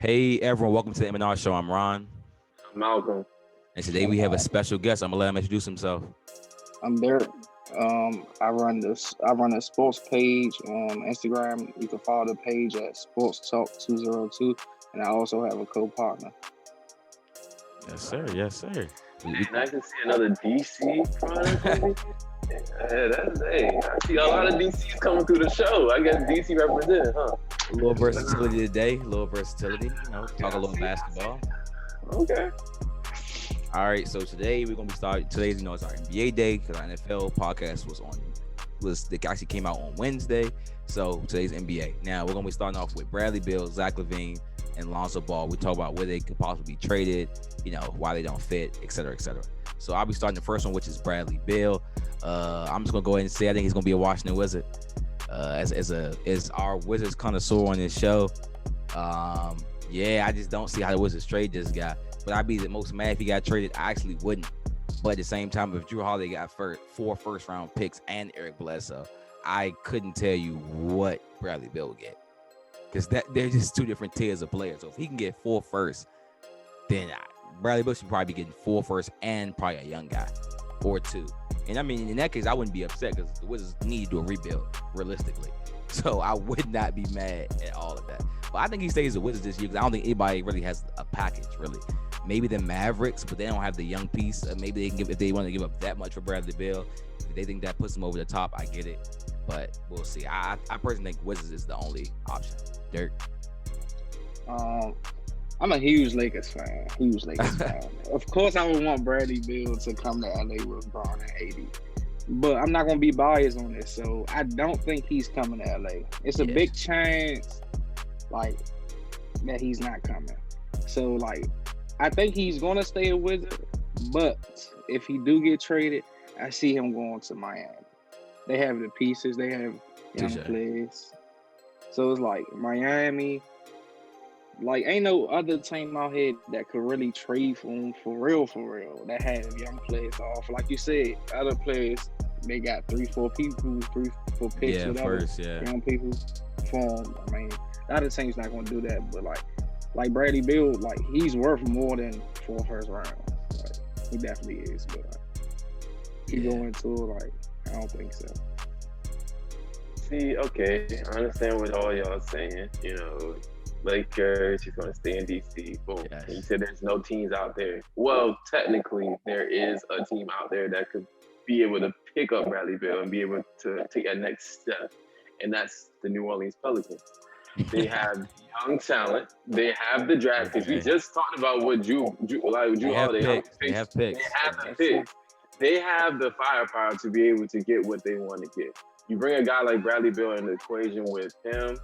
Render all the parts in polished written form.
Hey everyone, welcome to the M&R Show. I'm Ron, Malcolm. and today we have a special guest. I'm gonna let him introduce himself. I'm Derk. I run a sports page on Instagram. You can follow the page at Sports Talk 202, and I also have a co-partner. Yes, sir. Yes, sir. Nice to see another DC product. I see a lot of DCs coming through the show. I guess DC represent, huh? A little versatility today. A little versatility. Talk a little basketball. Okay. All right. So today we're gonna be starting. Today's it's our NBA day because our NFL podcast it actually came out on Wednesday. So today's NBA. Now we're gonna be starting off with Bradley Beal, Zach Lavine, and Lonzo Ball. We talk about where they could possibly be traded, why they don't fit, et cetera, et cetera. So I'll be starting the first one, which is Bradley Beal. I'm just gonna go ahead and say I think he's gonna be a Washington Wizard. As our Wizards connoisseur on this show. I just don't see how the Wizards trade this guy. But I'd be the most mad if he got traded. I actually wouldn't. But at the same time, if Drew Holiday got 4 first-round picks and Eric Bledsoe, I couldn't tell you what Bradley Beal would get. Because they're just two different tiers of players. So if he can get 4 first, then Bradley Beal should probably be getting 4 first and probably a young guy or 2. And I mean, in that case, I wouldn't be upset because the Wizards need to do a rebuild realistically. So I would not be mad at all of that. But I think he stays the Wizards this year because I don't think anybody really has a package, really. Maybe the Mavericks, but they don't have the young piece. Maybe they can if they want to give up that much for Bradley Beal. If they think that puts them over the top, I get it. But we'll see. I personally think Wizards is the only option. Derk? I'm a huge Lakers fan. Of course, I would want Bradley Beal to come to LA with Bron and AD. But I'm not going to be biased on this. So I don't think he's coming to LA. It's a big chance, that he's not coming. So, I think he's going to stay a Wizard. But if he do get traded, I see him going to Miami. They have the pieces. They have young players. So it's Miami. Ain't no other team out here that could really trade for him for real, that have young players off. Like you said, other players, they got 3-4 picks, whatever. Young people for him. I mean, the other team's not going to do that. But, like Bradley Beal, he's worth more than 4 first rounds. He definitely is. But, he go into it, I don't think so. See, okay, I understand what all y'all saying. Lakers, he's going to stay in DC. Boom. Yes. You said there's no teams out there. Well, technically, there is a team out there that could be able to pick up Bradley Beal and be able to take that next step, and that's the New Orleans Pelicans. They have young talent. They have the draft picks. We just talked about what Drew Holiday. They have picks. They have the picks. They have the firepower to be able to get what they want to get. You bring a guy like Bradley Beal in the equation with him.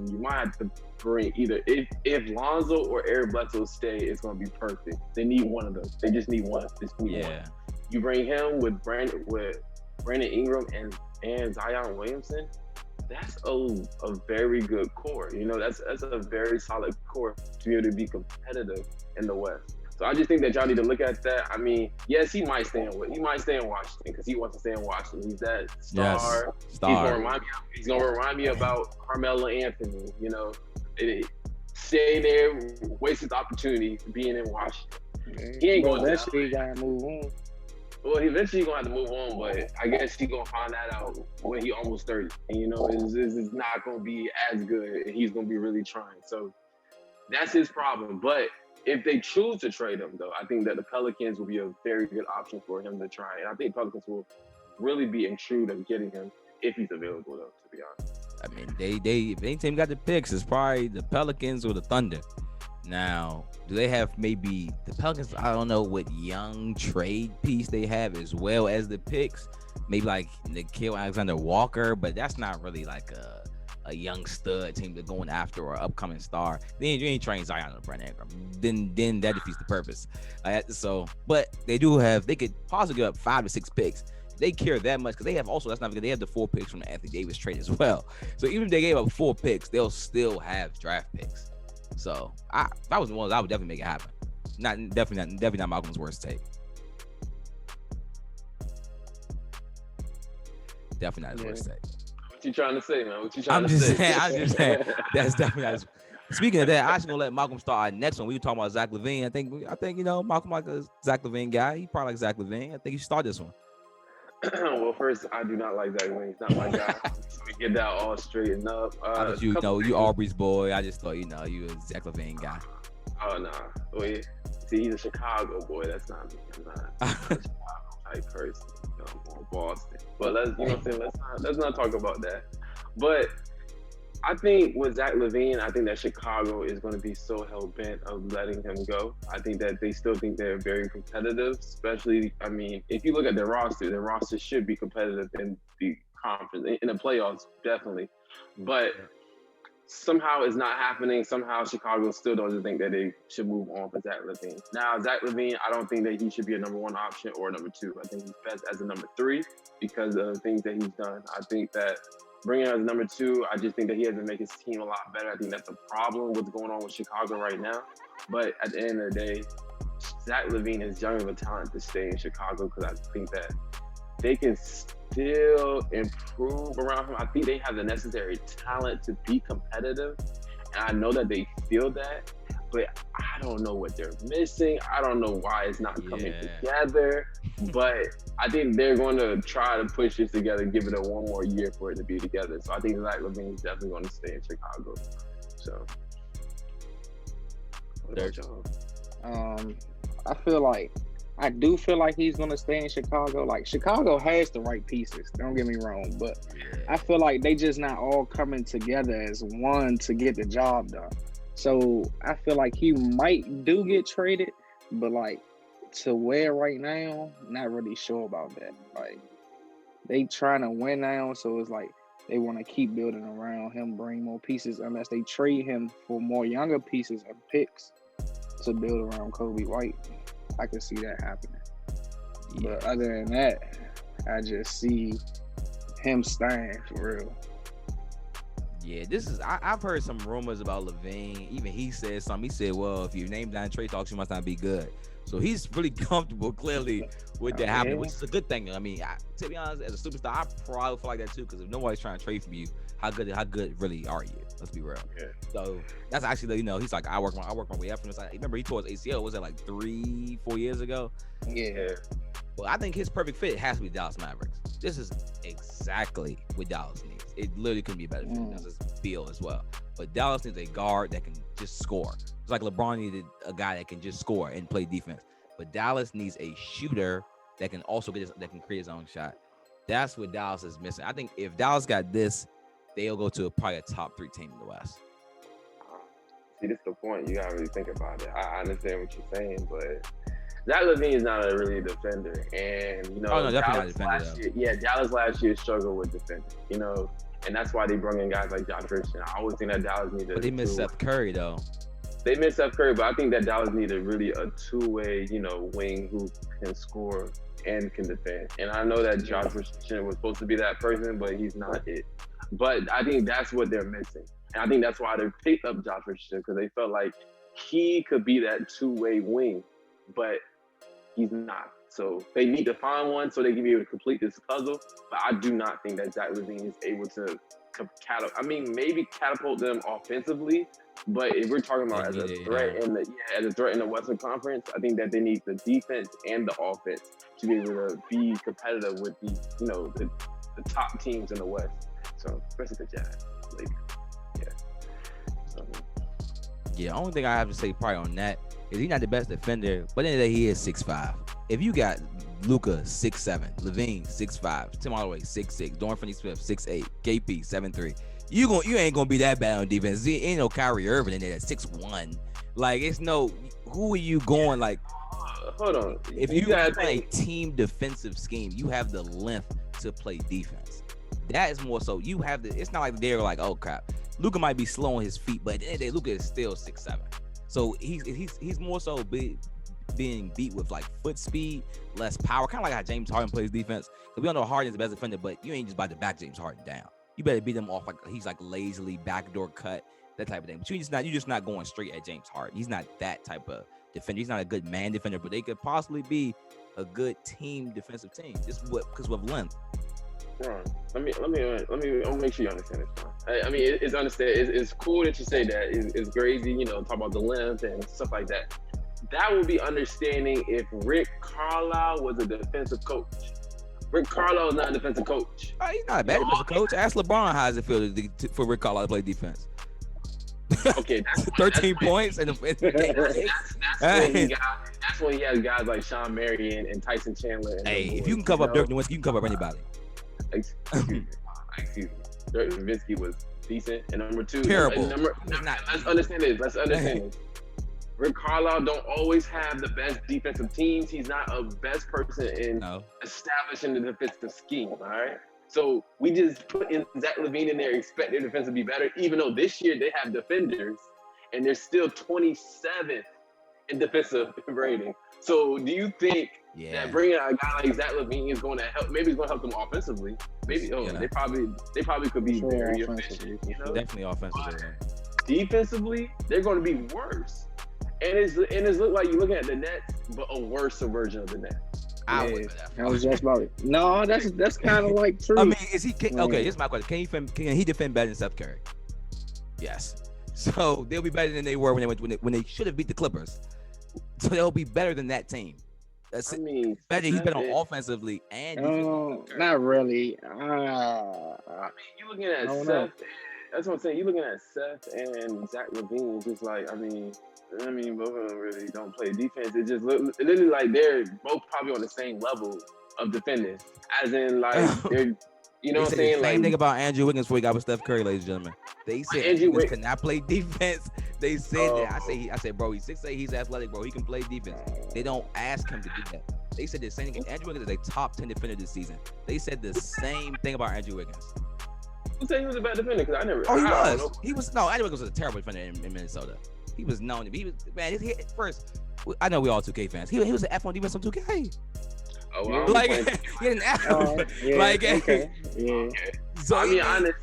You might have to bring either if Lonzo or Eric Bledsoe stay, it's going to be perfect. They need one of those. They just need one. One. You bring him with Brandon Ingram and Zion Williamson. That's a very good core. That's a very solid core to be able to be competitive in the West. So I just think that y'all need to look at that. I mean, yes, he might stay in Washington because he wants to stay in Washington. He's that star. He's gonna remind me about Carmelo Anthony. Stay there, waste his opportunity being in Washington. He ain't going to eventually gotta move on. Well, eventually gonna have to move on, but I guess he's gonna find that out when he almost 30. And it's not gonna be as good, and he's gonna be really trying. So that's his problem. But if they choose to trade him, though, I think that the Pelicans will be a very good option for him to try. And I think Pelicans will really be in true of getting him if he's available, though, to be honest. I mean, if any team got the picks, it's probably the Pelicans or the Thunder. Now, do they have maybe the Pelicans? I don't know what young trade piece they have as well as the picks. Maybe like Nickeil Alexander-Walker, but that's not really like a young stud team they're going after or upcoming star. Then you ain't trading Zion or Brandon Ingram. Then that defeats the purpose. But they could possibly give up 5 to 6 picks. They care that much because they have also, that's not because they have the 4 picks from the Anthony Davis trade as well. So even if they gave up 4 picks, they'll still have draft picks. So if I was the ones, I would definitely make it happen. Definitely not Malcolm's worst take. Definitely not his worst take. What you trying to say, man? I'm just saying. That's definitely not his. Speaking of that, I actually gonna let Malcolm start our next one. We were talking about Zach Lavine. I think Malcolm like a Zach Lavine guy. He probably like Zach Lavine. I think you should start this one. Well, first, I do not like Zach Lavine. He's not my guy. So we get that all straightened up. I thought you Aubrey's boy. I just thought you a Zach Lavine guy. Oh nah. Wait. See, he's a Chicago boy. That's not me. I'm not a Chicago type person. I'm from Boston. But let's not talk about that. But I think with Zach Lavine, I think that Chicago is going to be so hell-bent of letting him go. I think that they still think they're very competitive, especially, I mean, if you look at their roster should be competitive in the conference, in the playoffs, definitely. But somehow it's not happening. Somehow Chicago still doesn't think that they should move on for Zach Lavine. Now, Zach Lavine, I don't think that he should be a number one option or a number two. I think he's best as a number three because of the things that he's done. I think that bringing him as number two, I just think that he has to make his team a lot better. I think that's the problem, what's going on with Chicago right now. But at the end of the day, Zach Lavine is young of a talent to stay in Chicago because I think that they can still improve around him. I think they have the necessary talent to be competitive. And I know that they feel that, but I don't know what they're missing. I don't know why it's not coming together. But I think they're going to try to push this together, give it one more year for it to be together. So I think Zach Lavine is definitely going to stay in Chicago. So, what about y'all? I do feel like he's going to stay in Chicago. Like, Chicago has the right pieces. Don't get me wrong. But I feel like they just not all coming together as one to get the job done. So I feel like he might do get traded, but like to where right now, not really sure about that. Like they trying to win now, so it's like they want to keep building around him, bring more pieces, unless they trade him for more younger pieces and picks to build around Kobe White. I can see that happening. Yeah. But other than that, I just see him staying for real. Yeah, I've heard some rumors about Lavine. Even he said something. He said, well, if you name down trade talks, you must not be good. So he's really comfortable, clearly, with that happening, which is a good thing. I mean, to be honest, as a superstar, I probably feel like that too, because if nobody's trying to trade for you, how good really are you? Let's be real. Yeah. So that's actually, he's like, I work my way up from this. Remember, he tore his ACL, was that like 3-4 years ago? Yeah. Well, I think his perfect fit has to be Dallas Mavericks. This is exactly what Dallas needs. It literally couldn't be a better fit. This is Beal as well. But Dallas needs a guard that can just score. It's like LeBron needed a guy that can just score and play defense. But Dallas needs a shooter that can also that can create his own shot. That's what Dallas is missing. I think if Dallas got this, they'll go to probably a top 3 team in the West. See, this is the point. You gotta really think about it. I understand what you're saying, but Zach Lavine is not really a defender, and definitely not a defender. Dallas last year struggled with defending, and that's why they brought in guys like Josh Richardson. I always think that Dallas needed. But they missed Seth Curry though. They missed Seth Curry, but I think that Dallas needed really a two-way, wing who can score and can defend. And I know that Josh Richardson was supposed to be that person, but he's not it. But I think that's what they're missing, and I think that's why they picked up Josh Richardson, because they felt like he could be that two-way wing, but he's not. So they need to find one so they can be able to complete this puzzle. But I do not think that Zach Lavine is able to maybe catapult them offensively. But if we're talking about as a threat in the Western Conference, I think that they need the defense and the offense to be able to be competitive with the top teams in the West. So especially the Jazz. Only thing I have to say probably on that is he's not the best defender, but in the end of the day, he is 6'5". If you got Luka 6'7", Lavine 6'5", Tim Hardaway 6'6", Dorian Finney-Smith 6'8", KP 7'3", you ain't gonna be that bad on defense. There ain't no Kyrie Irving in there at 6'1". Like it's no, who are you going like? Hold on. If you got a team defensive scheme, you have the length to play defense. That is more so. You have the. It's not like they're like, oh crap, Luka might be slow on his feet, but at the end of the day, Luka is still 6'7". So he's more so being beat with like foot speed, less power, kind of like how James Harden plays defense. Because we all know Harden's the best defender, but you ain't just about to back James Harden down. You better beat him off like he's like lazily backdoor cut, that type of thing. But you're just not going straight at James Harden. He's not that type of defender. He's not a good man defender, but they could possibly be a good team defensive team just because with length. Ron, I'll make sure you understand this, Ron. I mean, it's understand. It's cool that you say that. It's crazy, you know, talk about the length and stuff like that. That would be understanding if Rick Carlisle was a defensive coach. Rick Carlisle is not a defensive coach. He's not a bad defensive coach. Ask LeBron how does it feel for Rick Carlisle to play defense. Okay, 13 points and that's when he has guys like Sean Marion and Tyson Chandler. And hey, if you can cover up Dirk Nowitzki, you can cover up anybody. Excuse me. Dirk Nowitzki was decent. And number two, terrible. Let's understand this. Rick Carlisle don't always have the best defensive teams. He's not a best person in establishing the defensive scheme. All right. So we just put in Zach Lavine in there, expect their defense to be better, even though this year they have defenders and they're still 27th in defensive rating. So do you think that bringing a guy like Zach Lavine is going to help? Maybe it's going to help them offensively. Maybe they probably could be very efficient. You know? Definitely offensively. Defensively, they're going to be worse. And it's look like you're looking at the Nets, but a worse version of the Nets. I was just about it. No, that's kind of like true. I mean, is he okay? Here's my question: Can he defend better than Steph Curry? Yes. So they'll be better than they were when they should have beat the Clippers. So they'll be better than that team. He's better on offensively and not really. You're looking at Seth. That's what I'm saying. You're looking at Seth and Zach Lavine. Just like I mean, both of them really don't play defense. It just literally like they're both probably on the same level of defending. As in, like, they're, you know what I'm saying? Same thing about Andrew Wiggins before he got with Steph Curry, ladies and gentlemen. They said Andrew Wiggins cannot play defense. They said that. I said, bro, he's 6'8", he's athletic, bro. He can play defense. They don't ask him to do that. They said the same thing. Andrew Wiggins is a top 10 defender this season. They said the same thing about Andrew Wiggins. Who said he was a bad defender? Because I never. Oh, he was. He was. No, Andrew Wiggins was a terrible defender in Minnesota. He was known to be. He was, man, first, I know we all 2K fans. He was an F on defense on 2K. Oh, well, like he an F. Okay. So I mean, honestly.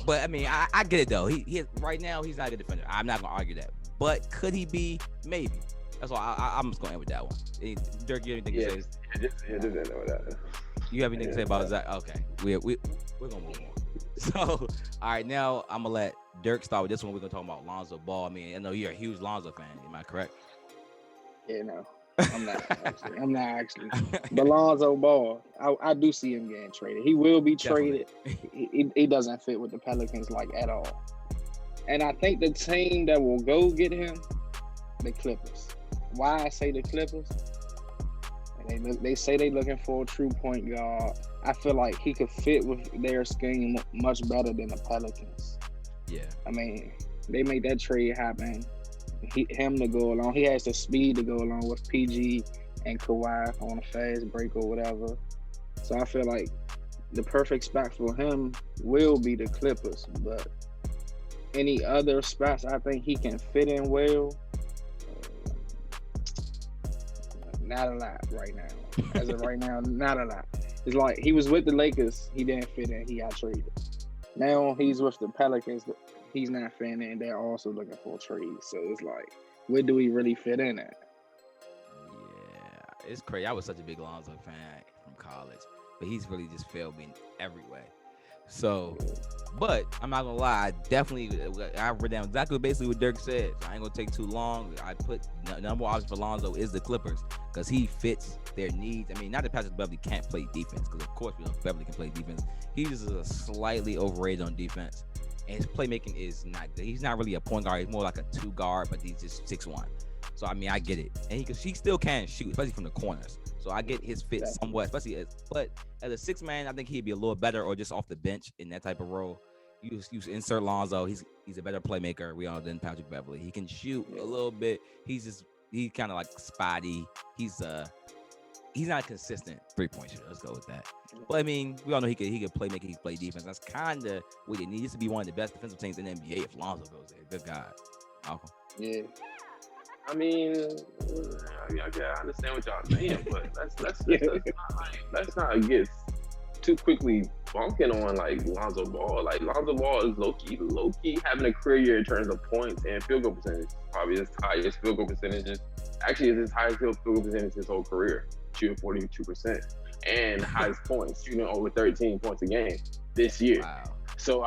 But I mean, I get it though. He right now he's not a good defender. I'm not gonna argue that. But could he be? Maybe. That's why I'm just gonna end with that one. Dirk, you have anything to say? Just end with that. You have anything to say about Zach? Okay, we're gonna move on. So, all right, now I'm gonna let Dirk start with this one. We're gonna talk about Lonzo Ball. I mean, I know you're a huge Lonzo fan. Am I correct? Yeah, no, I'm not. I'm not actually. But Lonzo Ball, I do see him getting traded. He will be traded. He doesn't fit with the Pelicans like at all. And I think the team that will go get him, the Clippers. Why I say the Clippers? They say they're looking for a true point guard. I feel like he could fit with their scheme much better than the Pelicans. Yeah. I mean, they made that trade happen. Him to go along. He has the speed to go along with PG and Kawhi on a fast break or whatever. So I feel like the perfect spot for him will be the Clippers. But any other spots I think he can fit in well, not a lot right now. As of right now, not a lot. It's like he was with the Lakers, he didn't fit in, he got traded. Now he's with the Pelicans, he's not fitting in, they're also looking for a trade. So it's like, where do he really fit in at? Yeah, it's crazy. I was such a big Lonzo fan from college, but he's really just failed me in every way. So, but I'm not gonna lie, I read down exactly basically what Dirk said. So I ain't gonna take too long. I put the number one option for Lonzo is the Clippers because he fits their needs. I mean, not that Patrick Beverly can't play defense, because of course we know Beverly can play defense. He's just a slightly overrated on defense, and his playmaking is not good. He's not really a point guard. He's more like a 2 guard, but he's just 6'1". So I mean, I get it, and he still can shoot, especially from the corners. So I get his fit somewhat, but as a 6 man, I think he'd be a little better, or just off the bench in that type of role. You insert Lonzo, he's a better playmaker, than Patrick Beverly. He can shoot a little bit. He's kind of like spotty. He's not a consistent 3-point shooter. Let's go with that. But I mean, we all know he could play make, he can play defense. That's kind of what he needs to be one of the best defensive teams in the NBA if Lonzo goes there. Good God, Malcolm. Yeah. I mean, I understand what y'all saying, but let's not get too quickly bunking on like Lonzo Ball. Like Lonzo Ball is low key having a career year in terms of points and field goal percentage. Probably his highest field goal percentages. Actually, it's his highest field goal percentage his whole career, shooting 42%. and highest points, shooting over 13 points a game this year. Wow. So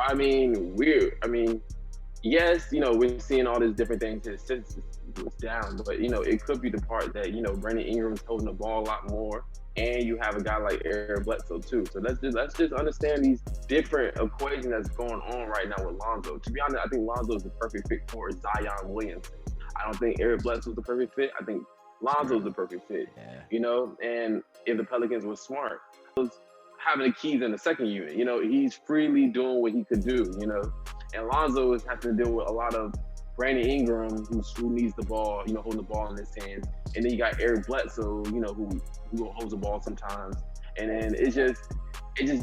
yes, we're seeing all these different things. His assists was down, but it could be the part that Brandon Ingram's holding the ball a lot more, and you have a guy like Eric Bledsoe too. So let's just understand these different equations that's going on right now with Lonzo. To be honest, I think Lonzo is the perfect fit for Zion Williamson. I don't think Eric Bledsoe is the perfect fit. I think Lonzo's the perfect fit. Yeah. And if the Pelicans were smart, having the keys in the second unit, he's freely doing what he could do, and Lonzo is having to deal with a lot of Brandon Ingram, who needs the ball, holding the ball in his hands. And then you got Eric Bledsoe, who holds the ball sometimes. And then it just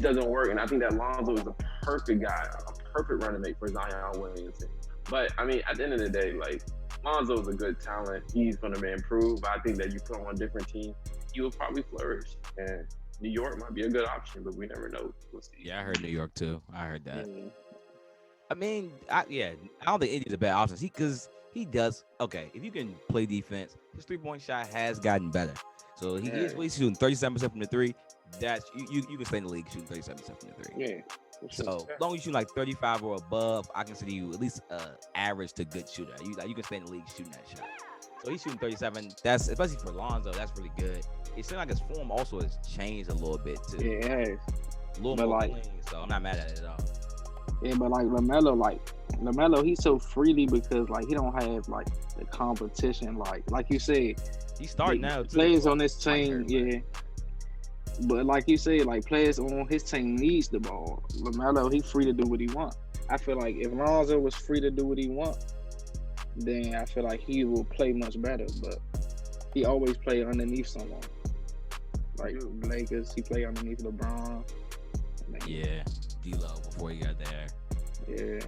doesn't work. And I think that Lonzo is a perfect guy, a perfect running mate for Zion Williamson. But I mean, at the end of the day, like, Lonzo is a good talent. He's going to improve. But I think that you put him on a different team, he will probably flourish. And New York might be a good option, but we never know. We'll see. Yeah, I heard New York too. I heard that. I mean, I don't think Indy's a bad option. Because he does. Okay, if you can play defense, his 3-point shot has gotten better. So he's shooting 37% from the three. That's you can stay in the league shooting 37% from the three. Yeah. So as long as you shoot like 35 or above, I consider you at least average to good shooter. You can stay in the league shooting that shot. So he's shooting 37. That's especially for Lonzo. That's really good. It seems like his form also has changed a little bit too. Yeah, it has. A little more clean. So I'm not mad at it at all. Yeah, but like LaMelo, he's so freely because like he don't have like the competition. Like you said, he's starting now. Players on this team, yeah. But like you said, like players on his team needs the ball. LaMelo, he's free to do what he wants. I feel like if Lonzo was free to do what he wants, then I feel like he will play much better. But he always play underneath someone. Like Lakers, he play underneath LeBron. Yeah, D-Lo before he got there. Yeah.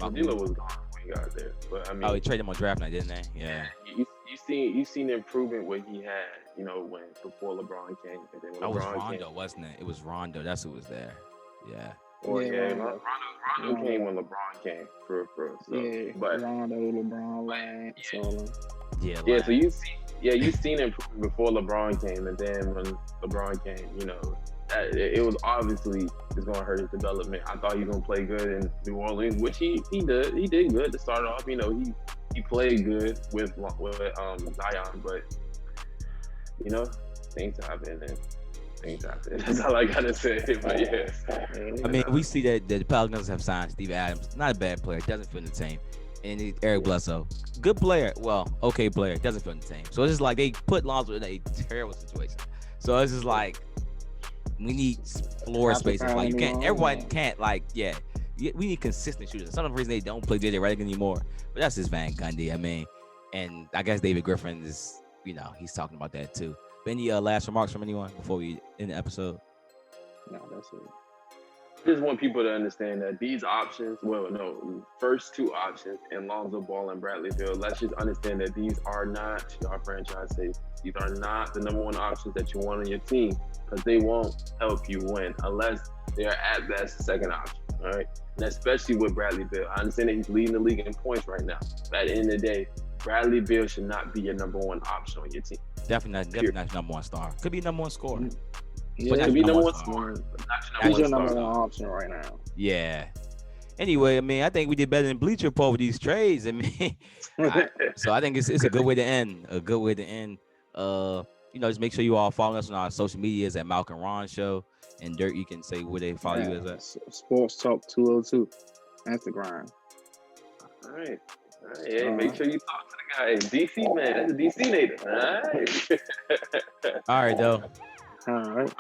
D-Lo was gone when he got there, but I mean, he traded him on draft night, didn't they? Yeah. You seen the improvement what he had, when before LeBron came, and then when it was LeBron Rondo, came, wasn't it? It was Rondo. That's who was there. Yeah. Rondo came when LeBron came for so, yeah, but Rondo, LeBron, Lance, yeah. So you seen improvement before LeBron came, and then when LeBron came, it was obviously it's going to hurt his development. I thought he was going to play good in New Orleans, which he did. He did good to start off. He played good with Zion, but things happen. That's all I gotta say. But yeah, I mean, we see that the Pelicans have signed Steve Adams, not a bad player, doesn't fit in the team, and Eric Bledsoe, good player, well, okay player, doesn't fit in the team. So it's just like they put Lonzo in a terrible situation. So it's just like we need floor spaces. Like everyone can't we need consistent shooters. Some of the reason they don't play JJ Redick anymore, but that's just Van Gundy. I mean, and I guess David Griffin is, he's talking about that too. But any last remarks from anyone before we end the episode? No, that's it. I just want people to understand that these options, first two options, and Lonzo Ball and Bradley Beal, let's just understand that these are not your franchise safeties. These are not the number one options that you want on your team, because they won't help you win unless they're at best the second option. All right, and especially with Bradley Beal. I understand that he's leading the league in points right now, but at the end of the day, Bradley Beal should not be your number one option on your team. Definitely not number one star. Could be number one scorer. Yeah, could be number one scorer. He's your number one option right now. Yeah. Anyway, I mean, I think we did better than Bleacher Report with these trades. I mean, so I think it's a good way to end. A good way to end. Just make sure you all follow us on our social medias at Malc and Ron Show. And Derk, you can say where they follow you as at. Sports Talk 202. Instagram. All right. Yeah, make sure you talk to the guy. DC man, that's a DC native. All right. All right, though. All right.